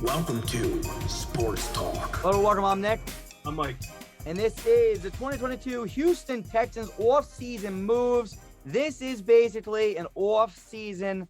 Welcome to Sports Talk. Hello, welcome. I'm Nick. I'm Mike. And this is the 2022 Houston Texans off-season moves. This is basically an off-season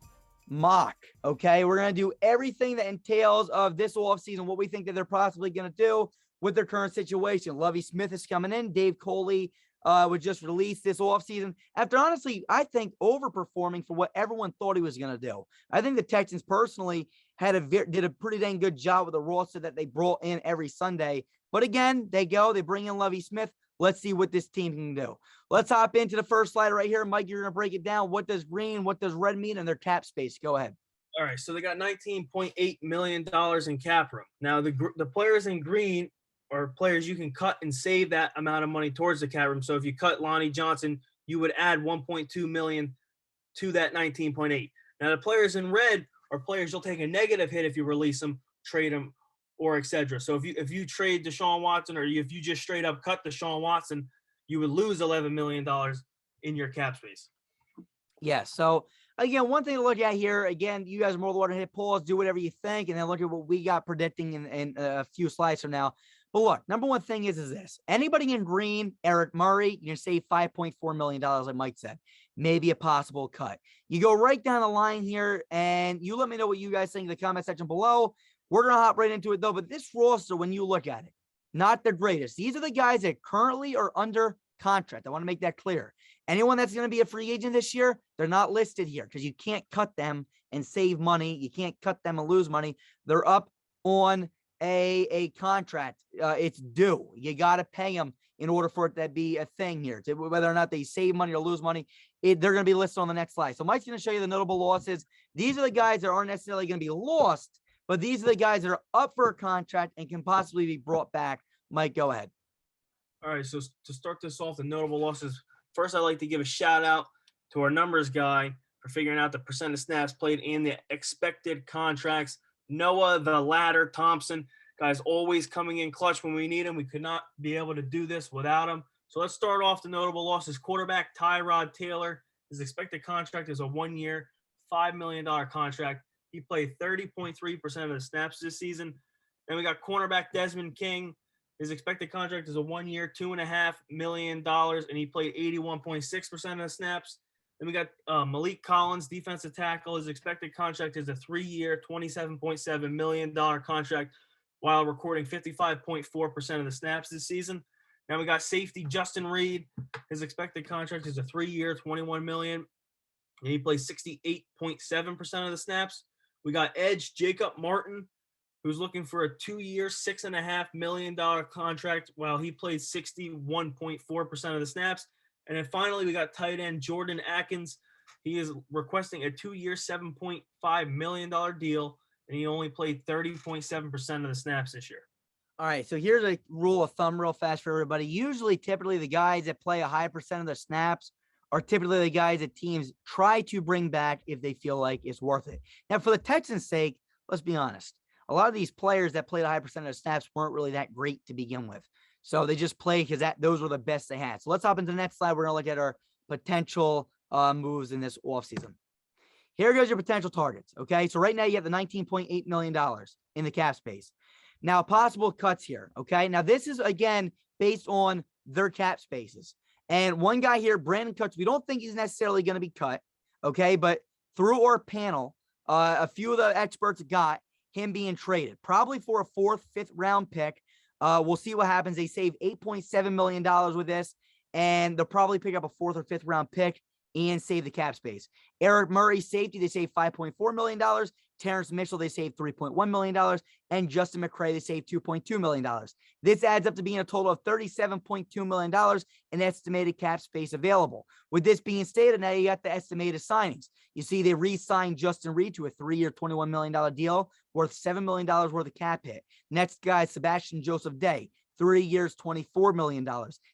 mock, okay? We're going to do everything that entails of this off-season, what we think that they're possibly going to do with their current situation. Lovie Smith is coming in. Dave Coley was just released this offseason after, honestly, I think overperforming for what everyone thought he was going to do. I think the Texans personally did a pretty dang good job with the roster that they brought in every Sunday. But again, they bring in Lovie Smith. Let's see what this team can do. Let's hop into the first slide right here. Mike, you're going to break it down. What does green, what does red mean, and their cap space? Go ahead. All right, so they got $19.8 million in cap room. Now, the players in green are players you can cut and save that amount of money towards the cap room. So if you cut Lonnie Johnson, you would add $1.2 million to that 19.8. Now, the players in red are players you'll take a negative hit if you release them, trade them, or etc. So if you trade Deshaun Watson, or if you just straight up cut Deshaun Watson, you would lose $11 million in your cap space. Yeah, so again, one thing to look at here, again, you guys are more than welcome to hit pause, do whatever you think, and then look at what we got predicting in a few slides from now. But look, number one thing is this. Anybody in green, Eric Murray, you can save $5.4 million, like Mike said. Maybe a possible cut. You go right down the line here, and you let me know what you guys think in the comment section below. We're going to hop right into it, though. But this roster, when you look at it, not the greatest. These are the guys that currently are under contract. I want to make that clear. Anyone that's going to be a free agent this year, they're not listed here because you can't cut them and save money. You can't cut them and lose money. They're up on a contract. It's due. You got to pay them in order for it to be a thing here. Whether or not they save money or lose money, they're going to be listed on the next slide. So Mike's going to show you the notable losses. These are the guys that aren't necessarily going to be lost, but these are the guys that are up for a contract and can possibly be brought back. Mike, go ahead. All right, so to start this off, the notable losses, first I'd like to give a shout out to our numbers guy for figuring out the percent of snaps played and the expected contracts. Noah, the ladder, Thompson, guys always coming in clutch when we need him. We could not be able to do this without him. So let's start off the notable losses. Quarterback Tyrod Taylor, his expected contract is a 1-year, $5 million contract. He played 30.3% of the snaps this season. Then we got cornerback Desmond King. His expected contract is a 1-year, $2.5 million, and he played 81.6% of the snaps. Then we got Malik Collins, defensive tackle. His expected contract is a 3-year, $27.7 million contract while recording 55.4% of the snaps this season. Now we got safety Justin Reed. His expected contract is a 3-year, $21 million, and he plays 68.7% of the snaps. We got edge Jacob Martin, who's looking for a 2-year, $6.5 million contract while he plays 61.4% of the snaps. And then finally, we got tight end Jordan Atkins. He is requesting a 2-year, $7.5 million deal, and he only played 30.7% of the snaps this year. All right, so here's a rule of thumb real fast for everybody. Typically, the guys that play a high percent of the snaps are typically the guys that teams try to bring back if they feel like it's worth it. Now, for the Texans' sake, let's be honest. A lot of these players that played a high percent of the snaps weren't really that great to begin with. So they just play because those were the best they had. So let's hop into the next slide. We're going to look at our potential moves in this offseason. Here goes your potential targets, okay? So right now you have the $19.8 million in the cap space. Now, possible cuts here, okay? Now, this is, again, based on their cap spaces. And one guy here, Brandon Cooks, we don't think he's necessarily going to be cut, okay? But through our panel, a few of the experts got him being traded, probably for a 4th, 5th round pick. We'll see what happens. They save $8.7 million with this, and they'll probably pick up a 4th or 5th round pick and save the cap space. Eric Murray, safety, they save $5.4 million. Terrence Mitchell, they saved $3.1 million. And Justin McCray, they saved $2.2 million. This adds up to being a total of $37.2 million in estimated cap space available. With this being stated, now you got the estimated signings. You see they re-signed Justin Reed to a 3-year, $21 million deal worth $7 million worth of cap hit. Next guy, Sebastian Joseph Day, 3 years, $24 million.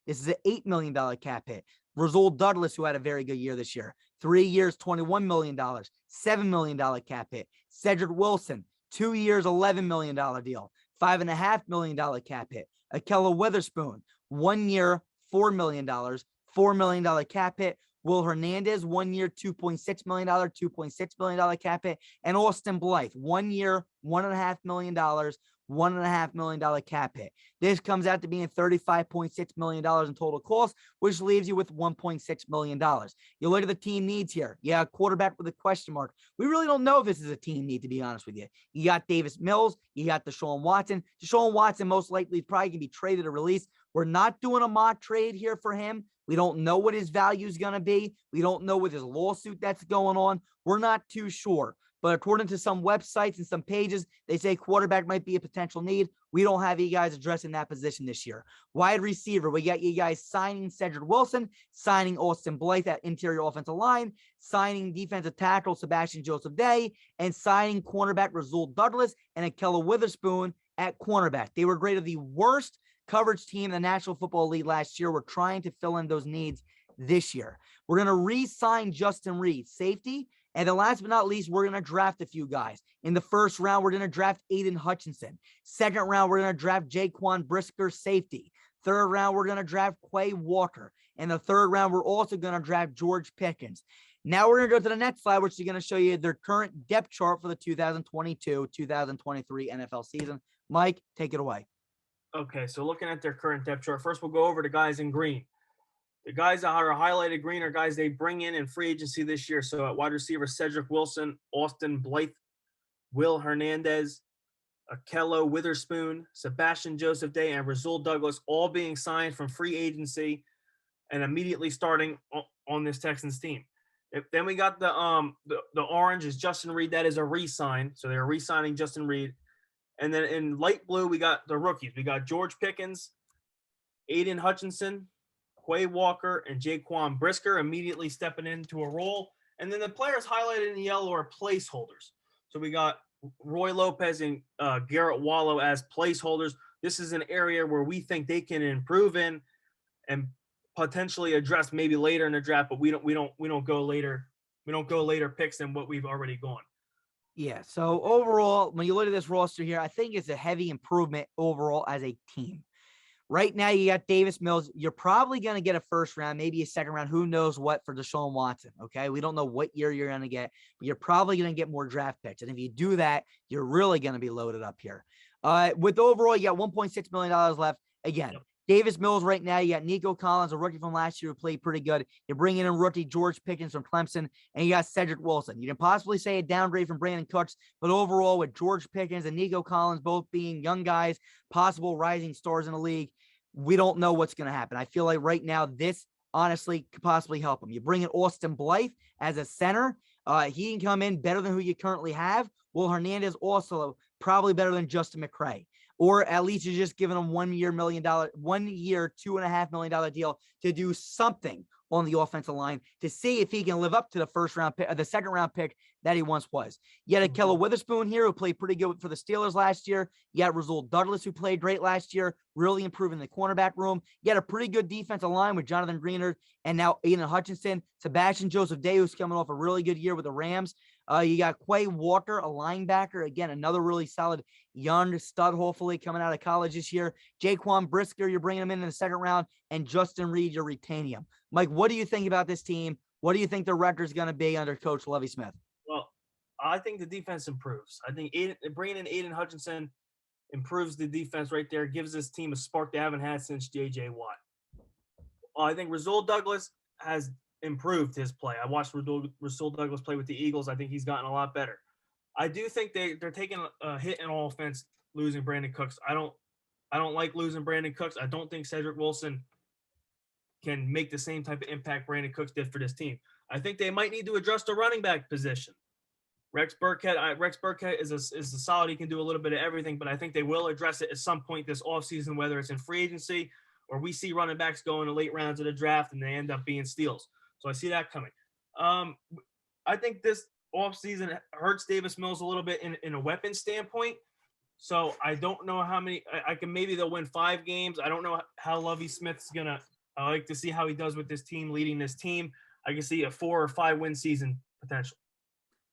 This is an $8 million cap hit. Rasul Douglas, who had a very good year this year, 3 years, $21 million, $7 million cap hit. Cedric Wilson, 2 years, $11 million deal, $5.5 million cap hit. Akella Witherspoon, 1 year, $4 million, $4 million cap hit Will Hernandez, 1 year, $2.6 million, $2.6 million cap hit. And Austin Blythe, 1 year, $1.5 million, $1.5 million cap hit. This comes out to being $35.6 million in total cost, which leaves you with $1.6 million. You look at the team needs here. Yeah, quarterback with a question mark. We really don't know if this is a team need, to be honest with you. You got Davis Mills. You got Deshaun Watson. Deshaun Watson most likely probably going to be traded or released. We're not doing a mock trade here for him. We don't know what his value is going to be. We don't know with his lawsuit that's going on. We're not too sure. But according to some websites and some pages, they say quarterback might be a potential need. We don't have you guys addressing that position this year. Wide receiver, we got you guys signing Cedric Wilson, signing Austin Blythe at interior offensive line, signing defensive tackle Sebastian Joseph Day, and signing cornerback Rasul Douglas and Akella Witherspoon at cornerback. They were graded the worst coverage team in the National Football League last year. We're trying to fill in those needs this year. We're going to re-sign Justin Reed, safety. And then last but not least, we're going to draft a few guys. In the first round, we're going to draft Aiden Hutchinson. Second round, we're going to draft Jaquan Brisker, safety. Third round, we're going to draft Quay Walker. And the third round, we're also going to draft George Pickens. Now we're going to go to the next slide, which is going to show you their current depth chart for the 2022-2023 NFL season. Mike, take it away. Okay, so looking at their current depth chart, first we'll go over the guys in green. The guys that are highlighted green are guys they bring in free agency this year. So at wide receiver, Cedric Wilson, Austin Blythe, Will Hernandez, Akella Witherspoon, Sebastian Joseph Day, and Rasul Douglas, all being signed from free agency and immediately starting on this Texans team. Then we got the orange is Justin Reed. That is a re-sign. So they're re-signing Justin Reed. And then in light blue, we got the rookies. We got George Pickens, Aiden Hutchinson, Quay Walker, and Jaquan Brisker immediately stepping into a role. And then the players highlighted in yellow are placeholders. So we got Roy Lopez and Garrett Wallow as placeholders. This is an area where we think they can improve in and potentially address maybe later in the draft, but we don't go later. We don't go later picks than what we've already gone. Yeah. So overall, when you look at this roster here, I think it's a heavy improvement overall as a team. Right now, you got Davis Mills. You're probably going to get a first round, maybe a second round. Who knows what for Deshaun Watson, okay? We don't know what year you're going to get, but you're probably going to get more draft picks. And if you do that, you're really going to be loaded up here. With overall, you got $1.6 million left. Again, Davis Mills right now, you got Nico Collins, a rookie from last year who played pretty good. You're bringing in rookie George Pickens from Clemson, and you got Cedric Wilson. You can possibly say a downgrade from Brandon Cooks, but overall with George Pickens and Nico Collins both being young guys, possible rising stars in the league, we don't know what's going to happen. I feel like right now this honestly could possibly help him. You bring in Austin Blythe as a center. He can come in better than who you currently have. Will Hernandez also probably better than Justin McCray. Or at least you're just giving him $1 year, $2.5 million deal to do something on the offensive line to see if he can live up to the first round pick, the second round pick that he once was. You had Akella Witherspoon here who played pretty good for the Steelers last year. You got Rasul Douglas who played great last year, really improving the cornerback room. You had a pretty good defensive line with Jonathan Greenard and now Aiden Hutchinson. Sebastian Joseph Day who's coming off a really good year with the Rams. You got Quay Walker, a linebacker. Again, another really solid young stud, hopefully, coming out of college this year. Jaquan Brisker, you're bringing him in the second round. And Justin Reed, you're retaining him. Mike, what do you think about this team? What do you think the record's going to be under Coach Lovie Smith? Well, I think the defense improves. I think bringing in Aiden Hutchinson improves the defense right there, gives this team a spark they haven't had since J.J. Watt. I think Rasul Douglas has improved his play. I watched Rasul Douglas play with the Eagles. I think he's gotten a lot better. I do think they're taking a hit in all offense losing Brandon Cooks. I don't like losing Brandon Cooks. I don't think Cedric Wilson can make the same type of impact Brandon Cooks did for this team. I think they might need to address the running back position. Rex Burkhead is a solid. He can do a little bit of everything, but I think they will address it at some point this offseason, whether it's in free agency or we see running backs go in the late rounds of the draft and they end up being steals. So I see that coming. I think this offseason hurts Davis Mills a little bit in a weapon standpoint. So I don't know how many – maybe they'll win 5 games. I don't know how Lovie Smith's going to – I like to see how he does with this team, leading this team. I can see a 4 or 5 win season potential.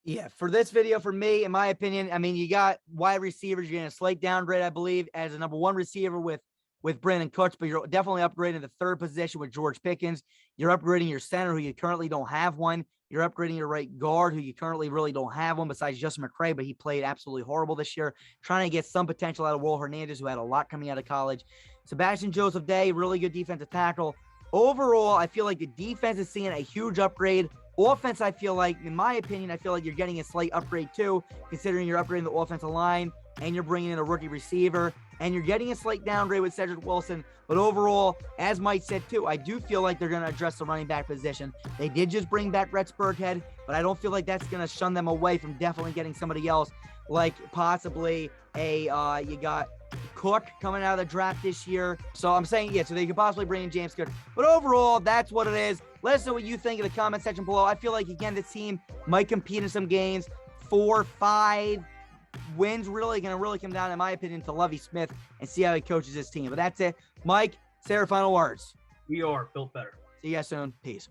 Yeah, for this video, for me, in my opinion, I mean, you got wide receivers. You're going to slight downgrade, I believe, as a number 1 receiver with with Brandon Cooks, but you're definitely upgrading the third position with George Pickens. You're upgrading your center, who you currently don't have one. You're upgrading your right guard, who you currently really don't have one besides Justin McCray, but he played absolutely horrible this year. Trying to get some potential out of Will Hernandez, who had a lot coming out of college. Sebastian Joseph Day, really good defensive tackle. Overall, I feel like the defense is seeing a huge upgrade. Offense, I feel like, in my opinion, I feel like you're getting a slight upgrade too, considering you're upgrading the offensive line and you're bringing in a rookie receiver and you're getting a slight downgrade with Cedric Wilson. But overall, as Mike said too, I do feel like they're going to address the running back position. They did just bring back Rex Burkhead, but I don't feel like that's going to shun them away from definitely getting somebody else, like possibly you got Cook coming out of the draft this year. So I'm saying, yeah, so they could possibly bring in James Cook. But overall, that's what it is. Let us know what you think in the comment section below. I feel like, again, this team might compete in some games. 4-5 wins really going to really come down, in my opinion, to Lovie Smith and see how he coaches his team. But that's it. Mike, say your final words. We are built better. See you guys soon. Peace.